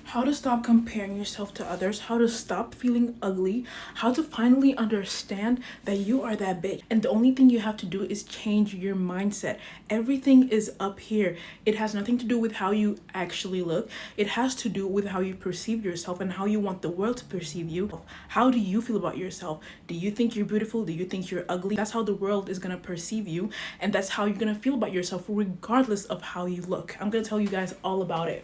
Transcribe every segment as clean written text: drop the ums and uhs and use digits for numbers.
how to stop comparing yourself to others, how to stop feeling ugly, how to finally understand that you are that bitch. And the only thing you have to do is change your mindset. Everything is up here. It has nothing to do with how you actually look. It has to do with how you perceive yourself and how you want the world to perceive you. How do you feel about yourself? Do you think you're beautiful? Do you think you're ugly? That's how the world is gonna perceive you, and that's how you're gonna feel about yourself regardless of how you look. I'm gonna tell you guys all about it.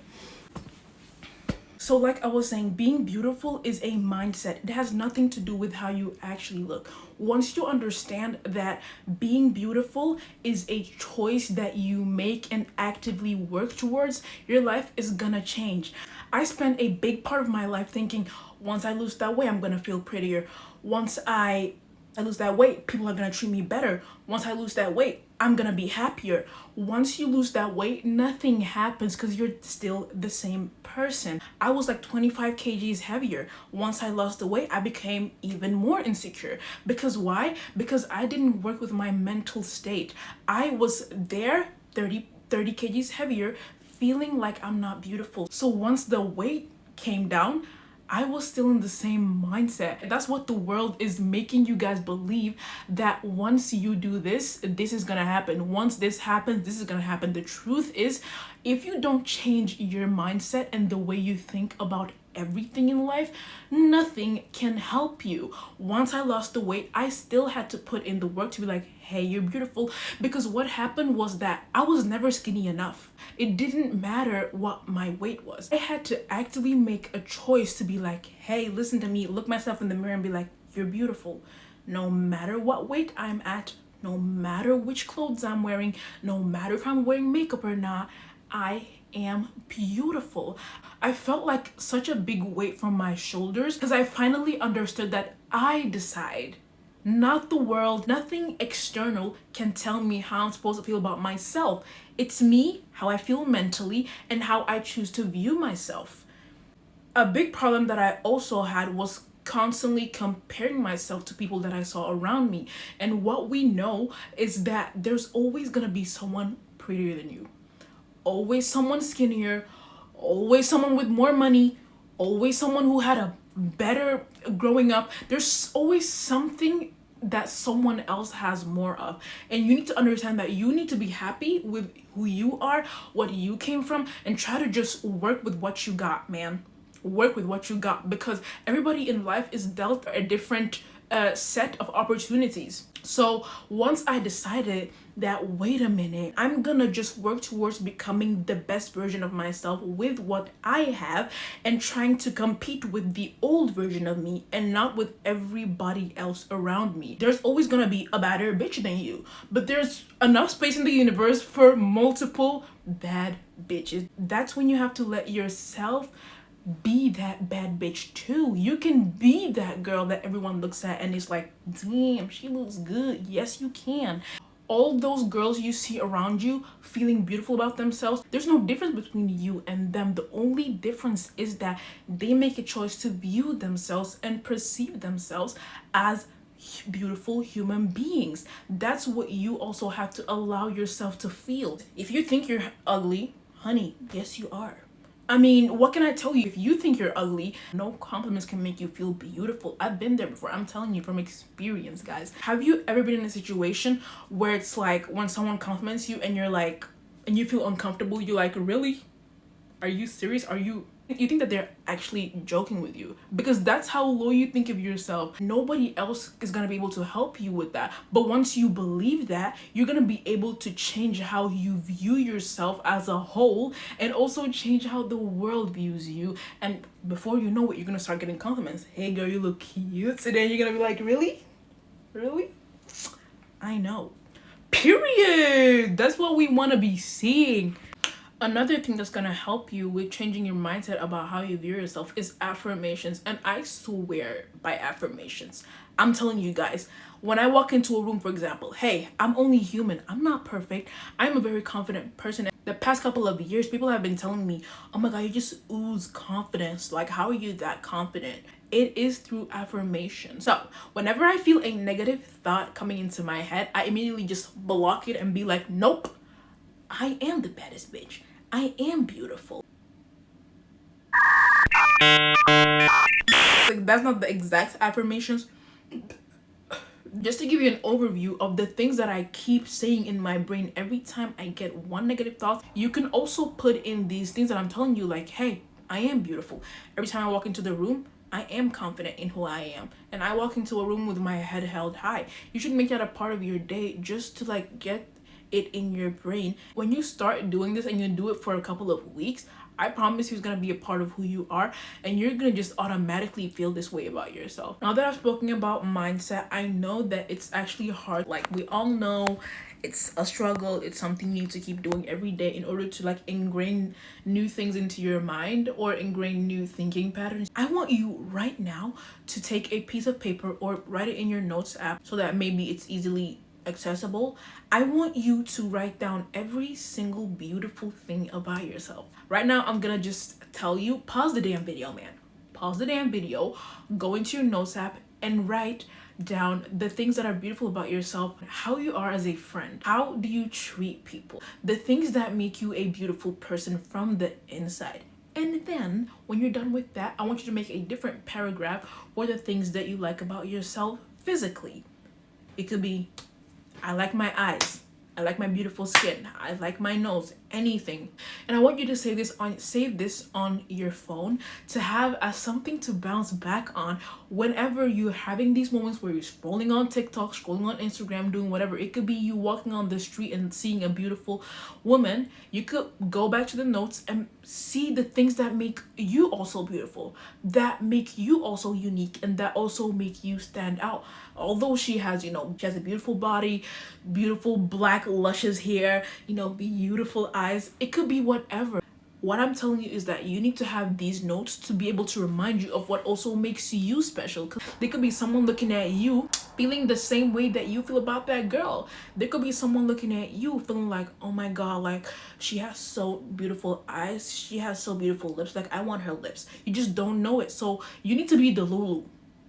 So like I was saying, being beautiful is a mindset. It has nothing to do with how you actually look. Once you understand that being beautiful is a choice that you make and actively work towards, your life is gonna change. I spent a big part of my life thinking, once I lose that weight, I'm gonna feel prettier. Once I lose that weight, people are gonna treat me better. Once I lose that weight, I'm gonna be happier. Once you lose that weight, nothing happens because you're still the same person. I was like 25 kgs heavier. Once I lost the weight, I became even more insecure. Because why? Because I didn't work with my mental state. I was there 30 kgs heavier, feeling like I'm not beautiful. So once the weight came down, I was still in the same mindset. That's what the world is making you guys believe, that once you do this, this is gonna happen. Once this happens, this is gonna happen. The truth is, if you don't change your mindset and the way you think about everything in life, nothing can help you. Once I lost the weight, I still had to put in the work to be like, hey, you're beautiful. Because what happened was that I was never skinny enough. It didn't matter what my weight was. I had to actively make a choice to be like, hey, listen to me, look myself in the mirror and be like, you're beautiful. No matter what weight I'm at, no matter which clothes I'm wearing, no matter if I'm wearing makeup or not, I am beautiful. I felt like such a big weight from my shoulders because I finally understood that I decide, not the world. Nothing external can tell me how I'm supposed to feel about myself. It's me, how I feel mentally, and how I choose to view myself. A big problem that I also had was constantly comparing myself to people that I saw around me. And what we know is that there's always gonna be someone prettier than you. Always someone skinnier, always someone with more money, always someone who had a better growing up. There's always something that someone else has more of, and you need to understand that you need to be happy with who you are, what you came from, and try to just work with what you got, man. Work with what you got, because everybody in life is dealt a different set of opportunities. So once I decided that, wait a minute, I'm gonna just work towards becoming the best version of myself with what I have, and trying to compete with the old version of me and not with everybody else around me. There's always gonna be a badder bitch than you, but there's enough space in the universe for multiple bad bitches. That's when you have to let yourself be that bad bitch too. You can be that girl that everyone looks at and is like, damn, she looks good. Yes, you can. All those girls you see around you feeling beautiful about themselves, there's no difference between you and them. The only difference is that they make a choice to view themselves and perceive themselves as beautiful human beings. That's what you also have to allow yourself to feel. If you think you're ugly, honey, yes you are. I mean, what can I tell you? If you think you're ugly, no compliments can make you feel beautiful. I've been there before. I'm telling you from experience, guys. Have you ever been in a situation where it's like when someone compliments you and you're like, and you feel uncomfortable, you're like, really? Are you serious? You think that they're actually joking with you, because that's how low you think of yourself. Nobody else is gonna be able to help you with that. But once you believe that, you're gonna be able to change how you view yourself as a whole, and also change how the world views you. And before you know it, you're gonna start getting compliments. Hey girl, you look cute. So then you're gonna be like, really? Really? I know. Period. That's what we want to be seeing. Another thing that's gonna help you with changing your mindset about how you view yourself is affirmations. And I swear by affirmations. I'm telling you guys, when I walk into a room, for example, hey, I'm only human. I'm not perfect. I'm a very confident person. The past couple of years, people have been telling me, oh my God, you just ooze confidence. Like, how are you that confident? It is through affirmation. So whenever I feel a negative thought coming into my head, I immediately just block it and be like, nope. I am the baddest bitch. I am beautiful. Like, that's not the exact affirmations. Just to give you an overview of the things that I keep saying in my brain every time I get one negative thought, you can also put in these things that I'm telling you, like, hey, I am beautiful. Every time I walk into the room, I am confident in who I am. And I walk into a room with my head held high. You should make that a part of your day just to like get it in your brain. When you start doing this and you do it for a couple of weeks, I promise you it's gonna be a part of who you are, and you're gonna just automatically feel this way about yourself. Now that I've spoken about mindset, I know that it's actually hard. Like, we all know it's a struggle, it's something you need to keep doing every day in order to like ingrain new things into your mind or ingrain new thinking patterns. I want you right now to take a piece of paper or write it in your notes app so that maybe it's easily accessible. I want you to write down every single beautiful thing about yourself. Right now, I'm gonna just tell you, pause the damn video, man. Pause the damn video, go into your notes app and write down the things that are beautiful about yourself, how you are as a friend, how do you treat people, the things that make you a beautiful person from the inside. And then when you're done with that, I want you to make a different paragraph for the things that you like about yourself physically. It could be, I like my eyes. I like my beautiful skin. I like my nose. Anything. And I want you to save this on your phone to have as something to bounce back on whenever you're having these moments where you're scrolling on TikTok, scrolling on Instagram, doing whatever. It could be you walking on the street and seeing a beautiful woman. You could go back to the notes and see the things that make you also beautiful, that make you also unique, and that also make you stand out. Although she has, she has a beautiful body, beautiful black luscious hair, beautiful eyes. It could be whatever. What I'm telling you is that you need to have these notes to be able to remind you of what also makes you special. There could be someone looking at you feeling the same way that you feel about that girl. There could be someone looking at you feeling like, oh my god, like she has so beautiful eyes, she has so beautiful lips, like I want her lips. You just don't know it. So you need to be the Lulu.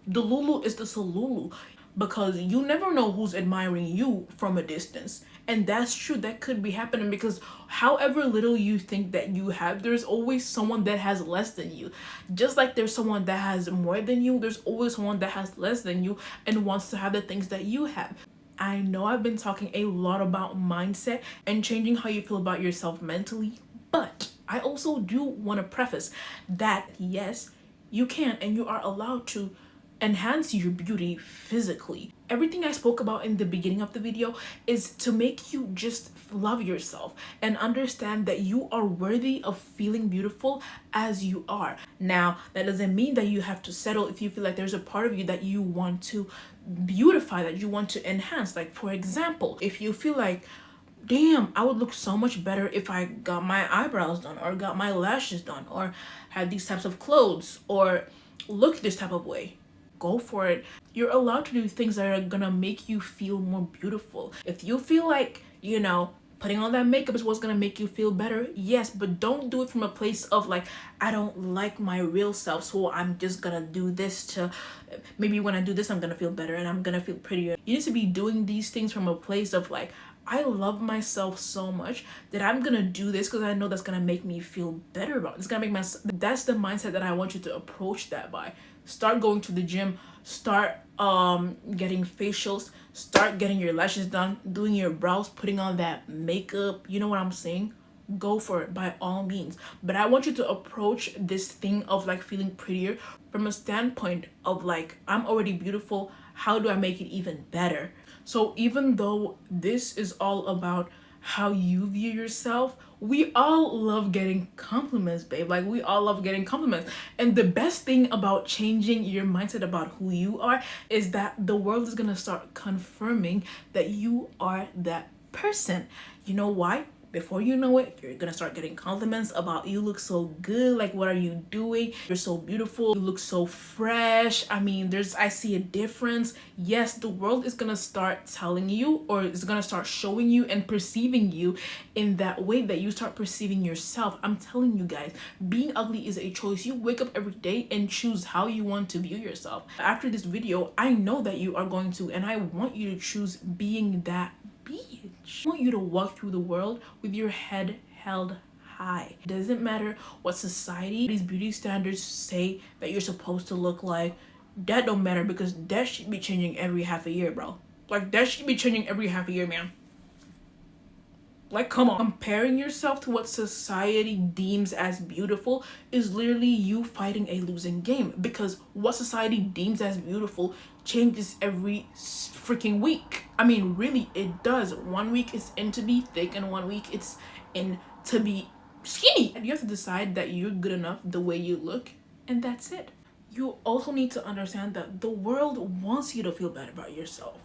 The Lulu is the Salulu, because you never know who's admiring you from a distance. And that's true, that could be happening, because however little you think that you have, there's always someone that has less than you. Just like there's someone that has more than you, there's always someone that has less than you and wants to have the things that you have. I know I've been talking a lot about mindset and changing how you feel about yourself mentally, but I also do want to preface that yes, you can and you are allowed to enhance your beauty physically. Everything I spoke about in the beginning of the video is to make you just love yourself and understand that you are worthy of feeling beautiful as you are. Now, that doesn't mean that you have to settle if you feel like there's a part of you that you want to beautify, that you want to enhance. Like, for example, if you feel like, damn, I would look so much better if I got my eyebrows done or got my lashes done or had these types of clothes or look this type of way, go for it. You're allowed to do things that are gonna make you feel more beautiful. If you feel like, putting on that makeup is what's gonna make you feel better, yes, but don't do it from a place of like, I don't like my real self, so I'm just gonna do this to, maybe when I do this, I'm gonna feel better and I'm gonna feel prettier. You need to be doing these things from a place of like, I love myself so much that I'm gonna do this because I know that's gonna make me feel better about it. It's gonna make that's the mindset that I want you to approach that by. Start going to the gym, start getting facials, start getting your lashes done, doing your brows, putting on that makeup. You know what I'm saying? Go for it by all means. But I want you to approach this thing of like feeling prettier from a standpoint of like, I'm already beautiful, how do I make it even better? So even though this is all about how you view yourself, we all love getting compliments, babe. Like, we all love getting compliments. And the best thing about changing your mindset about who you are is that the world is gonna start confirming that you are that person. You know why? Before you know it, you're gonna start getting compliments about, you look so good, like what are you doing, you're so beautiful, you look so fresh. I mean, I see a difference. Yes, the world is gonna start telling you, or it's gonna start showing you and perceiving you in that way that you start perceiving yourself. I'm telling you guys, being ugly is a choice. You wake up every day and choose how you want to view yourself. After this video, I know that you are going to, and I want you to choose being that bitch. I want you to walk through the world with your head held high. It doesn't matter what society, these beauty standards say that you're supposed to look like. That don't matter, because that should be changing every half a year, bro. Like, that should be changing every half a year, man. Like, come on. Comparing yourself to what society deems as beautiful is literally you fighting a losing game, because what society deems as beautiful changes every freaking week. I mean, really, it does. 1 week it's in to be thick, and 1 week it's in to be skinny. And you have to decide that you're good enough the way you look, and that's it. You also need to understand that the world wants you to feel bad about yourself.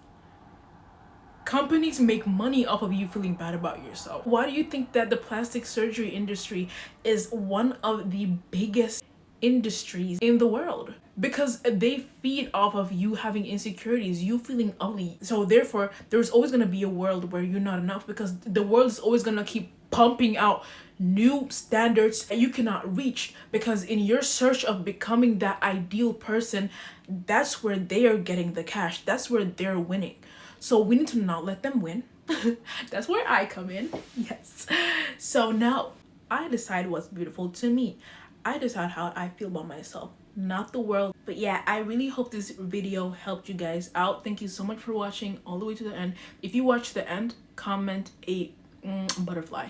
Companies make money off of you feeling bad about yourself. Why do you think that the plastic surgery industry is one of the biggest industries in the world? Because they feed off of you having insecurities, you feeling ugly. So therefore, there's always going to be a world where you're not enough, because the world is always going to keep pumping out new standards that you cannot reach, because in your search of becoming that ideal person, that's where they are getting the cash. That's where they're winning. So we need to not let them win. That's where I come in. Yes. So now I decide what's beautiful to me. I decide how I feel about myself, not the world. But yeah, I really hope this video helped you guys out. Thank you so much for watching all the way to the end. If you watch the end, comment a butterfly,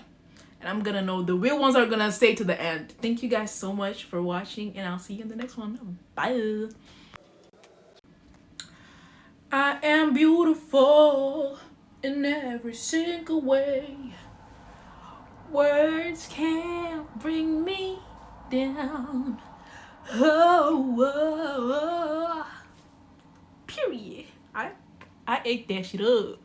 and I'm gonna know the real ones are gonna stay to the end. Thank you guys so much for watching, and I'll see you in the next one. Bye. I am beautiful in every single way. Words can't bring me down. Oh. Period. I ate that shit up.